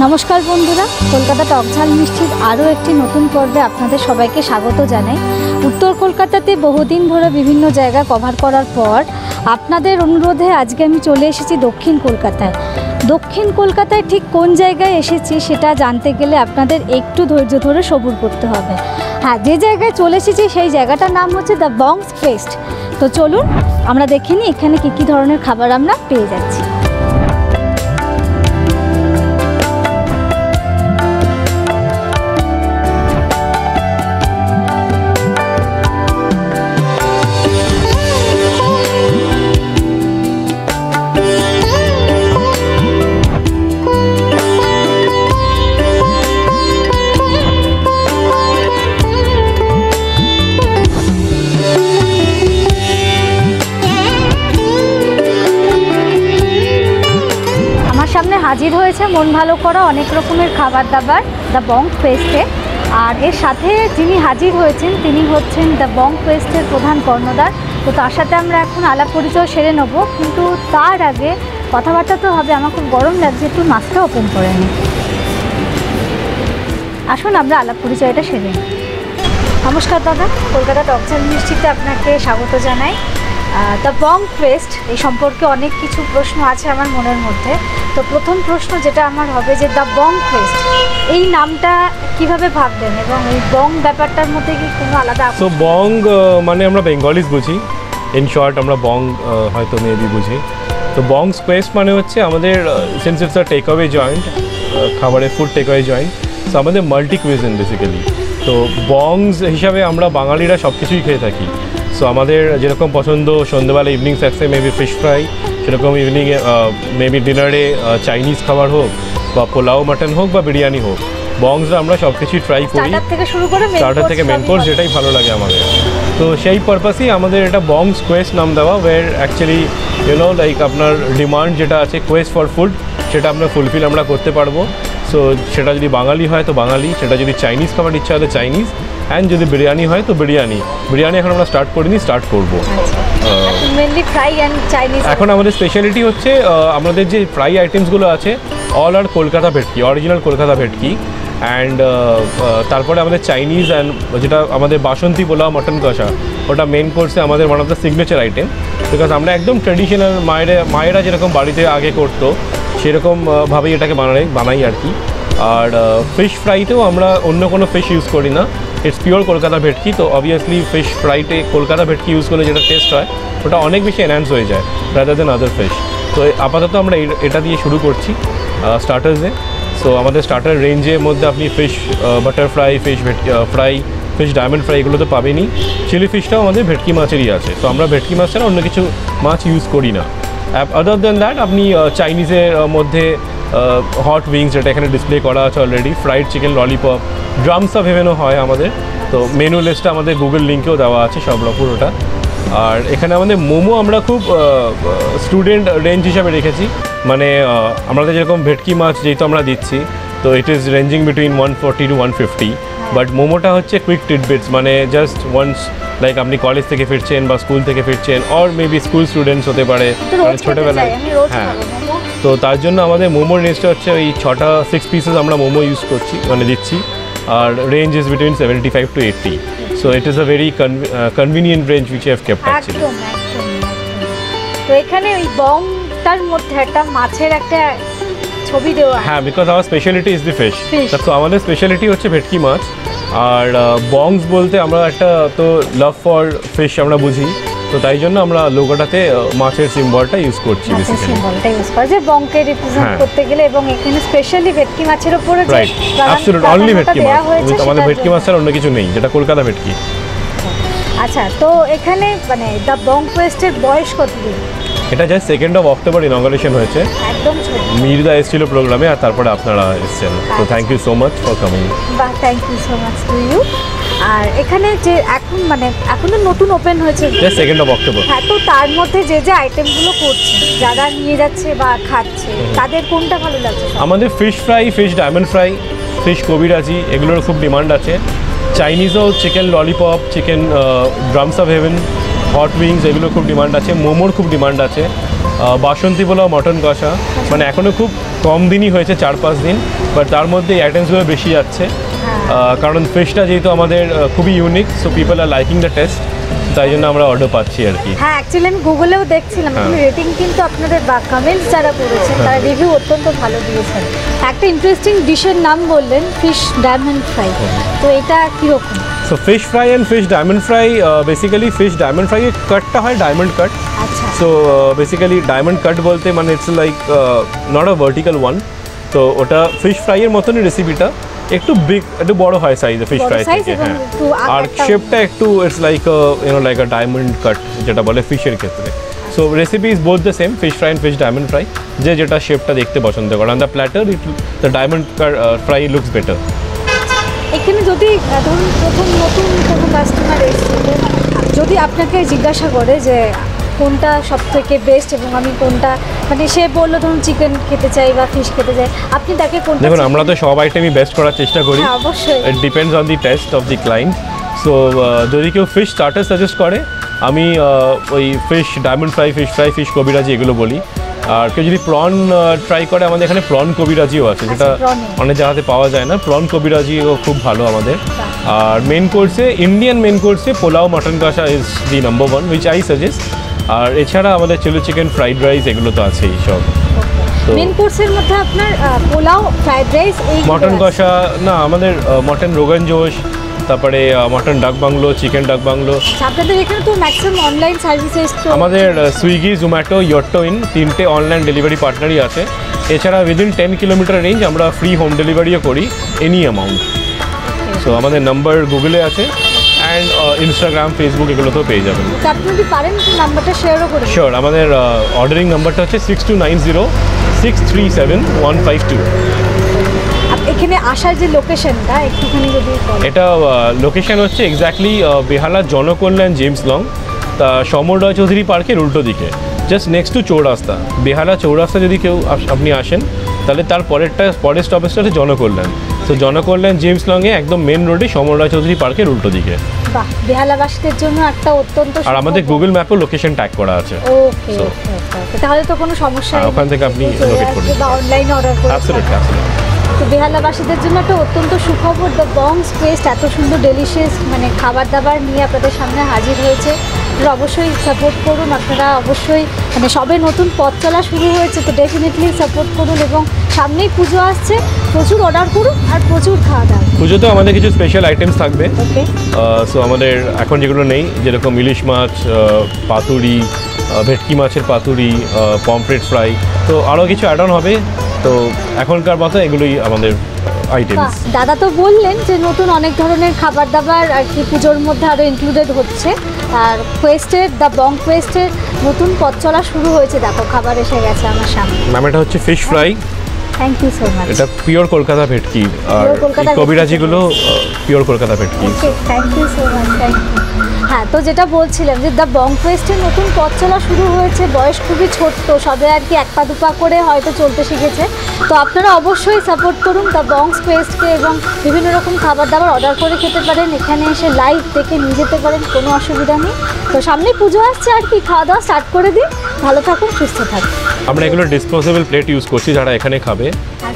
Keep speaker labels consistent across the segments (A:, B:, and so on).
A: নমস্কার বন্ধুরা, কলকাতা টকঝাল মিষ্টির আরও একটি নতুন পর্বে আপনাদের সবাইকে স্বাগত জানাই। উত্তর কলকাতাতে বহুদিন ধরে বিভিন্ন জায়গা কভার করার পর আপনাদের অনুরোধে আজকে আমি চলে এসেছি দক্ষিণ কলকাতায়। দক্ষিণ কলকাতায় ঠিক কোন জায়গায় এসেছি সেটা জানতে গেলে আপনাদের একটু ধৈর্য ধরে সবুর করতে হবে। হ্যাঁ, যে জায়গায় চলে এসেছি সেই জায়গাটার নাম হচ্ছে দ্য বংস ফেস্ট। তো চলুন আমরা দেখে নিই এখানে কী কী ধরনের খাবার আমরা পেয়ে যাচ্ছি। সামনে হাজির হয়েছে মন ভালো করা অনেক রকমের খাবার দাবার দ্য বংস ফেস্টে। আর এর সাথে যিনি হাজির হয়েছেন তিনি হচ্ছেন দ্য বংস ফেস্টের প্রধান কর্ণধার। তো তার সাথে আমরা এখন আলাপ পরিচয় সেরে নেব, কিন্তু তার আগে কথাবার্তা তো হবে। আমার খুব গরম লাগছে, একটু মাস্কটা ওপেন করে নিই। আসুন আমরা আলাপ পরিচয়টা সেরে নিই। নমস্কার দাদা, কলকাতা টকঝাল মিষ্টিতে আপনাকে স্বাগত জানাই। দ্য বংস ফেস্ট এই সম্পর্কে অনেক কিছু প্রশ্ন আছে আমার মনের মধ্যে। তো প্রথম প্রশ্ন যেটা আমার হবে যে দ্য বংস ফেস্ট এই নামটা কিভাবে ভাবলেন, এবং এই বং ব্যাপারটার মধ্যে কি কোনো আলাদা?
B: সো বং মানে আমরা বেঙ্গলিজ বুঝি, ইন শর্ট আমরা বং হয়তো মেবি বুঝি। তো বংস ফেস্ট মানে হচ্ছে আমাদের since it's a take away joint, খাবারের food take away joint. So আমাদের মাল্টি কুইজিন বেসিক্যালি। তো বংস হিসাবে আমরা বাঙালিরা সব কিছুই খেয়ে থাকি। সো আমাদের যেরকম পছন্দ সন্ধ্যেবেলা ইভিনিং স্ন্যাক্সে মেবি ফিশ ফ্রাই, সেরকম ইভিনিংয়ে মেবি ডিনারে চাইনিজ খাবার হোক বা পোলাও মাটন হোক বা বিরিয়ানি হোক, বংসরা আমরা সব কিছুই ট্রাই করি, স্টার্টার থেকে মেন কোর্স, যেটাই ভালো লাগে আমাদের। তো সেই পারপাসেই আমাদের এটা বংস কোয়েস্ট নাম দেওয়া, ওয়ের অ্যাকচুয়ালি ইউনো লাইক আপনার ডিমান্ড যেটা আছে কোয়েস্ট ফর ফুড, সেটা আমরা ফুলফিল আমরা করতে পারবো। সো সেটা যদি বাঙালি হয় তো বাঙালি, সেটা যদি চাইনিজ খাবার ইচ্ছা হয় তো চাইনিজ, অ্যান্ড যদি বিরিয়ানি হয় তো বিরিয়ানি। বিরিয়ানি এখন আমরা স্টার্ট করিনি, স্টার্ট করবো। এখন আমাদের স্পেশালিটি হচ্ছে আমাদের যে ফ্রাই আইটেমসগুলো আছে অল আর কলকাতা ভেটকি, অরিজিনাল কলকাতা ভেটকি। অ্যান্ড তারপরে আমাদের চাইনিজ অ্যান্ড যেটা আমাদের বাসন্তী পোলাও মাটন কষা, ওটা মেন কোর্সে আমাদের one of the signature item. Because আমরা একদম ট্রেডিশনাল মায়েরা যেরকম বাড়িতে আগে করতো সেরকমভাবেই এটাকে বানাই আর কি। আর ফিশ ফ্রাইতেও আমরা অন্য কোনো ফিশ ইউজ করি না, ইটস পিওর কলকাতা ভেটকি। তো অবভিয়াসলি ফিশ ফ্রাইতে কলকাতা ভেটকি ইউজ করলে যেটা টেস্ট হয় ওটা অনেক বেশি এনহ্যান্স হয়ে যায় রাদার দেন আদার ফিশ। তো আপাতত আমরা এটা দিয়ে শুরু করছি স্টার্টার্সে। সো আমাদের স্টার্টার রেঞ্জের মধ্যে আপনি fish butter fry, fish fry, fish diamond fry, এগুলো তো পাবেনই। চিলি ফিশটাও আমাদের ভেটকি মাছেরই আছে। তো আমরা ভেটকি মাছ ছাড়া অন্য কিছু মাছ ইউজ করি না। আদার দেন দ্যাট আপনি চাইনিজের মধ্যে হট উইংস, যেটা এখানে ডিসপ্লে করা আছে already, fried chicken lollipop, drums of হেভেনও হয় আমাদের। তো মেনু লিস্টটা আমাদের গুগল লিঙ্কেও দেওয়া আছে সব পুরোটা। আর এখানে আমাদের মোমো আমরা খুব স্টুডেন্ট রেঞ্জ হিসাবে রেখেছি, মানে আমাদের যেরকম ভেটকি মাছ যেহেতু আমরা দিচ্ছি, তো it is ranging between 140 to 150। But মোমোটা হচ্ছে কুইক টিডবিটস, মানে জাস্ট ওয়ান্স লাইক আপনি কলেজ থেকে ফিরছেন বা স্কুল থেকে ফিরছেন, অর মেবি স্কুল স্টুডেন্টস হতে পারে ছোটোবেলায়। হ্যাঁ, তো তার জন্য আমাদের মোমোর রেঞ্জটা হচ্ছে ওই 6 পিসেস আমরা মোমো ইউজ করছি, মানে দিচ্ছি। আর range is between 75 to 80। So it is a very convenient range which I have kept actually.
A: তো এখানে ওই বংটার মধ্যে একটা মাছের একটা ছবি দেওয়া।
B: হ্যাঁ, because our speciality is the fish. তো আমাদের স্পেশালিটি হচ্ছে ভেটকি মাছ। আর বংস বলতে আমরা একটা তো লাভ ফর ফিশ আমরা বুঝি, তো তাই জন্য আমরা লোগোটাতে মাছের সিম্বলটা ইউজ করছি বেসিক্যালি।
A: সিম্বলটা ইউজ করা যে বংকে রিপ্রেজেন্ট করতে গেলে, এবং এখানে স্পেশালি ভেটকি মাছের উপরে যে
B: অ্যাবসলিউটলি অনলি ভেটকি মাছ, আমাদের ভেটকি মাছ ছাড়া অন্য কিছু নেই, যেটা কলকাতা ভেটকি।
A: আচ্ছা, তো এখানে মানে দ্য বংস ফেস্টের বয়স কতদিন?
B: এটা জাস্ট 2nd of October ইনঅগারেশন হয়েছে।
A: একদম ছোট।
B: মির্জা এসেছিল প্রোগ্রামে, আর তারপরে আপনারা এসেছেন। তো thank you so much for coming.
A: বাহ, thank you so much to you. আর এখানে যে এখন মানে এখনো নতুন ওপেন হয়েছে,
B: জাস্ট 2nd of October।
A: হ্যাঁ, তো তার মধ্যে যে যে আইটেমগুলো করছে, যারা নিয়ে যাচ্ছে বা খাচ্ছে, তাদের কোনটা ভালো লাগছে?
B: আমাদের fish fry, fish diamond fry, fish kabiraji, এগুলোর খুব ডিমান্ড আছে। চাইনিজও chicken lollipop, chicken drums of heaven, hot wings, এগুলো খুব ডিমান্ড আছে। মোমোর খুব ডিমান্ড আছে। বাসন্তী পোলাও, মটন কষা, মানে এখনও খুব কম দিনই হয়েছে 4-5 দিন, বাট তার মধ্যে এই আইটেমসগুলো বেশি যাচ্ছে। কারণ ফিশটা যেহেতু আমাদের খুবই unique, so people are liking the taste, তাই জন্য আমরা অর্ডার পাচ্ছি আর কি।
A: হ্যাঁ, অ্যাকচুয়ালি আমি গুগলেও দেখছিলাম রেটিং কিন্তু আপনাদের বা কমেন্টস যারা করেছেন তারা রিভিউ অত্যন্ত ভালো দিয়েছেন। একটা ইন্টারেস্টিং ডিশের নাম বললেন ফিশ ডায়মন্ড ফ্রাই, তো এটা কীরকম?
B: So fish fry and fish diamond fry, basically fish diamond fry কাটটা হয় ডায়মন্ড কাট।
A: আচ্ছা।
B: সো বেসিক্যালি ডায়মন্ড কাট বলতে মানে it's like not a vertical one, তো ওটা ফিশ ফ্রাইয়ের মতনই রেসিপিটা, একটু বিগ, একটু বড় হয় সাইজে ফিশ ফ্রাই থেকে। হ্যাঁ, আর শেপটা একটু it's like like a diamond cut যেটা বলে ফিশের ক্ষেত্রে। So recipe is both the same, fish fry and fish diamond fry, যে যেটা শেপটা দেখতে পছন্দ করে। On the platter the diamond fry looks better.
A: এখানে যদি ধরুন প্রথম নতুন কোনো কাস্টমার এসছে, যদি আপনাকে জিজ্ঞাসা করে যে কোনটা সব থেকে বেস্ট এবং আমি কোনটা, মানে সে বললো ধরুন চিকেন খেতে চাই বা ফিশ খেতে চাই, আপনি তাকে কোনটা?
B: দেখুন, আমরা তো সব আইটেমই বেস্ট করার চেষ্টা করি।
A: হ্যাঁ, অবশ্যই।
B: It depends on the test of the client. So যদি কেউ ফিশ স্টার্টার সাজেস্ট করে, আমি ওই fish diamond fry, fish fry, fish কবিরাজি এগুলো বলি। আর কেউ যদি প্রন ট্রাই করে, আমাদের এখানে প্রন কবিরাজিও আছে, যেটা অনেক জায়গাতে পাওয়া যায় না। প্রন কবিরাজিও খুব ভালো আমাদের। আর মেন কোর্সে, ইন্ডিয়ান মেন কোর্সে pulao mutton kosha is the number 1 which I suggest. আর এছাড়া আমাদের চিলি চিকেন, ফ্রাইড রাইস এগুলো তো আছেই সব।
A: মেন কোর্সের মধ্যে আপনার পোলাও, ফ্রাইড রাইস, এই
B: মটন কষা না, আমাদের মটন রোগান জোশ, তারপরে মটন ডাক বাংলো, চিকেন ডাক বাংলো।
A: আপনাদের এখানে তো ম্যাক্সিমাম অনলাইন সার্ভিসেস তো
B: আমাদের সুইগি, জোম্যাটো, ইয়ট্টো ইন 3টে অনলাইন ডেলিভারি পার্টনারই আছে। এছাড়া উইদিন 10 কিলোমিটার রেঞ্জ আমরা ফ্রি হোম ডেলিভারিও করি এনি অ্যামাউন্ট। সো আমাদের নাম্বার গুগলে আছে, অ্যান্ড ইনস্টাগ্রাম, ফেসবুক এগুলোতেও পেয়ে যাবেন।
A: আপনি যদি পারেন নাম্বারটা শেয়ারও করে দিন।
B: শিওর, আমাদের অর্ডারিং নাম্বারটা হচ্ছে 6290637152।
A: এখানে আসার যে লোকেশনটা একটুখানি যদি বলেন।
B: এটা লোকেশন হচ্ছে এক্স্যাক্টলি বেহালা জনকল্যাণ জেমস লং, তা সমর রায় চৌধুরী পার্কের উল্টো দিকে, জাস্ট নেক্সট টু চৌরাস্তা। বেহালা চৌরাস্তা যদি কেউ আপনি আসেন, তাহলে তার পরের স্টপেজটা হচ্ছে জনকল্যাণ। তো জনকল্যাণ জেমস লংয়ে একদম মেন রোডে সমর রায় চৌধুরী পার্কের উল্টো দিকে।
A: বাহ, বেহালাবাসীদের জন্য একটা অত্যন্ত,
B: আর আমাদের গুগল ম্যাপও লোকেশন ট্যাগ করা আছে।
A: ওকে, তাহলে তো কোনো সমস্যা নেই,
B: ওখান থেকে আপনি লোকেট করতে
A: বা অনলাইনে অর্ডার করতে
B: অ্যাবসলিউটলি।
A: তো বেহালাবাসীদের জন্য একটা অত্যন্ত সুখবর, দ্য বংস টেস্ট এত সুন্দর ডেলিশিয়াস মানে খাবার দাবার নিয়ে আপনাদের সামনে হাজির হয়েছে। আপনারা অবশ্যই সাপোর্ট করুন, আপনারা অবশ্যই মানে সবে নতুন পথ চলা শুরু হয়েছে, তো ডেফিনেটলি সাপোর্ট করুন। এবং সামনেই পুজো আসছে, প্রচুর অর্ডার করুন আর প্রচুর খাওয়া দাওয়া।
B: পুজোতে আমাদের কিছু স্পেশাল আইটেমস থাকবে।
A: ওকে।
B: সো আমাদের এখন যেগুলো নেই, যেরকম ইলিশ মাছ, পাতুরি, ভেটকি মাছের পাতুরি, পমফ্রেট ফ্রাই, তো আরও কিছু অ্যাড অন হবে। তো এখনকার মতো এগুলোই আমাদের আইটেমস।
A: দাদা তো বললেন যে নতুন অনেক ধরনের খাবার দাবার আর কি পুজোর মধ্যে আরও ইনক্লুডেড হচ্ছে। আর কোয়েস্টের, দ্য বং কোয়েস্টের নতুন পথ চলা শুরু হয়েছে, দেখো খাবার এসে গেছে আমার সামনে।
B: ম্যাম, এটা হচ্ছে fish fry.
A: Thank you so much.
B: এটা পিওর কলকাতা ভেটকি, আর কবিরাজিগুলো পিওর কলকাতা ভেটকি।
A: Thank you so much, thank you. হ্যাঁ, তো যেটা বলছিলাম যে দ্য বং কোয়েস্টের নতুন পথ চলা শুরু হয়েছে, বয়স খুবই ছোট্ট, সবে আর কি 1 পা 2 পা করে হয়তো চলতে শিখেছে। তো আপনারা অবশ্যই সাপোর্ট করুন দ্য বংস কোয়েস্টকে, এবং বিভিন্ন রকম খাবার দাবার অর্ডার করে খেতে পারেন, এখানে এসে লাইভ দেখে নিয়ে যেতে পারেন, কোনো অসুবিধা নেই। তো সামনেই পুজো আসছে, আর কি খাওয়া দাওয়া স্টার্ট করে দিন। ভালো থাকুন, সুস্থ থাকুন।
B: আমরা এগুলো ডিসপোজেবল প্লেট ইউজ করছি যারা এখানে খাবে,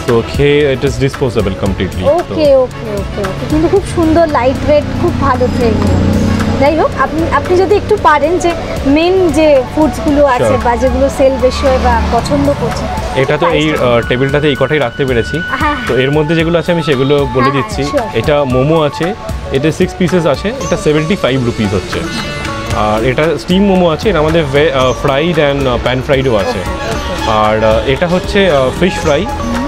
B: তো খেয়ে ইট ইজ ডিসপোজেবল কমপ্লিটলি।
A: ওকে ওকে ওকে ওকে, কিন্তু খুব সুন্দর লাইট ওয়েট, খুব ভালো ট্রেগুলো। যাই হোক, আপনি যদি একটু পারেন যে মেন যে ফুডসগুলো আছে বা যেগুলো সেল বেশি হয় বা পছন্দ করছেন।
B: এটা তো এই টেবিলটাতে এই কটাই রাখতে পেরেছি। তো এর মধ্যে যেগুলো আছে আমি সেগুলো বলে দিচ্ছি। এটা মোমো আছে, এটা 6 পিসেস আছে, এটা 75 রুপিস হচ্ছে। আর এটা স্টিম মোমো আছে, এটা আমাদের ফ্রাইড অ্যান্ড প্যান ফ্রাইডও আছে। আর এটা হচ্ছে ফিশ ফ্রাই,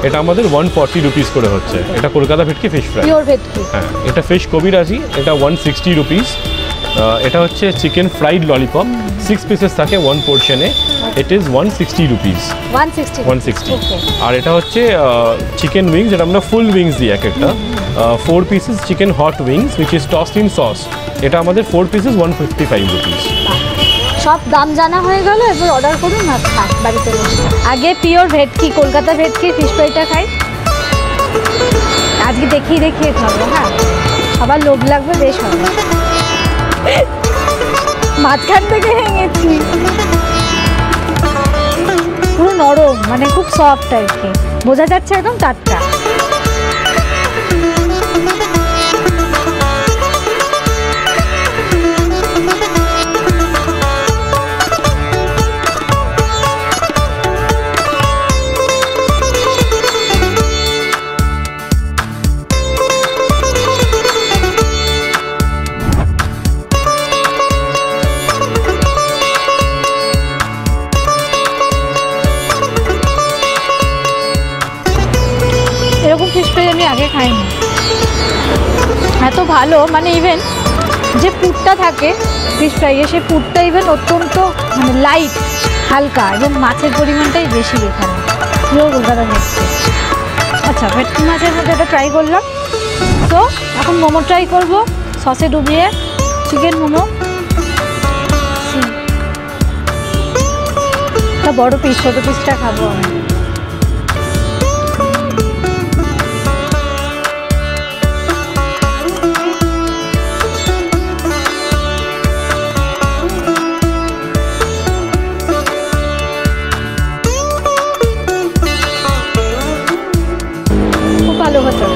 B: এটা আমাদের 140 রুপিস করে হচ্ছে। এটা কলকাতা ভেটকি ফিশ ফ্রাই,
A: পিওর ভেটকি।
B: হ্যাঁ। এটা ফিশ কবিরাজি, এটা 160 রুপিস। এটা হচ্ছে চিকেন ফ্রাইড ললিপপ, 6 পিসেস থাকে 1 পোর্শনে, ইট ইজ 160 রুপিস। 160। আর এটা হচ্ছে চিকেন উইংস, এটা আমরা ফুল উইংস দিই এক একটা, 4 pieces chicken hot wings which is টসড in sauce, এটা আমাদের 4 পিসেস 155 রুপিস।
A: সব দাম জানা হয়ে গেল, এবার অর্ডার করুন আর খান বাড়িতে বসে। আগে পিওর ভেটকি, কলকাতা ভেটকি ফিশ ফ্রাইটা খাই, আজকে দেখিয়ে দেখিয়ে খাবো। হ্যাঁ, সবার লোভ লাগবে, বেশ হবে। মাঝখান থেকে ভেঙেছি, পুরো নরম। মানে খুব সফট আর কি, বোঝা যাচ্ছে একদম টাটকা। এরকম ফিশ ফ্রাই আমি আগে খাইনি, এত ভালো। মানে ইভেন যে পুরটা থাকে ফিশ ফ্রাইয়ে, সেই পুরটা ইভেন অত্যন্ত মানে লাইট, হালকা, এবং মাছের পরিমাণটাই বেশি এখানে, পুরো কলকাতা ভেটকি। আচ্ছা, ভেটকি মাছের মধ্যে এটা ট্রাই করলাম। তো এখন মোমো ট্রাই করব, সসে ডুবিয়ে, চিকেন মোমো। একটা বড় পিস, ছোটো পিসটা খাবো আমি। ভালো হতো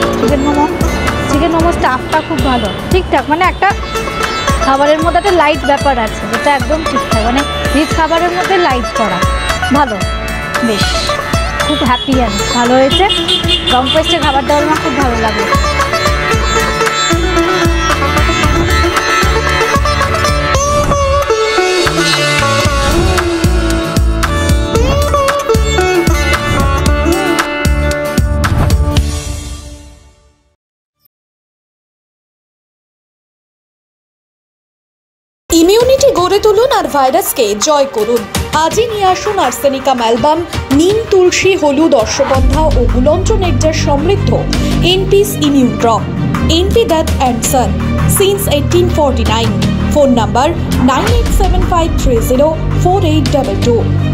A: চিকেন মোমো স্টাফটা খুব ভালো, ঠিকঠাক। মানে একটা খাবারের মধ্যে একটা লাইট ব্যাপার আছে, যেটা একদম ঠিকঠাক, মানে রিচ খাবারের মধ্যে লাইট করা ভালো, বেশ খুব হ্যাপি আমি, ভালো হয়েছে। রং পেস্টের খাবার দাবার আমার খুব ভালো লাগে।
C: ইমিউনিটি গড়ে তুলুন আর ভাইরাসকে জয় করুন। আজই নিয়ে আসুন আর্সেনিকা অ্যালবাম, নিম, তুলসী, হলুদ, অশ্বগন্ধা ও গুলঞ্চ নেকটার সমৃদ্ধ NP's immune drop. NP Dutt and son since 1849। Phone number 9875304822।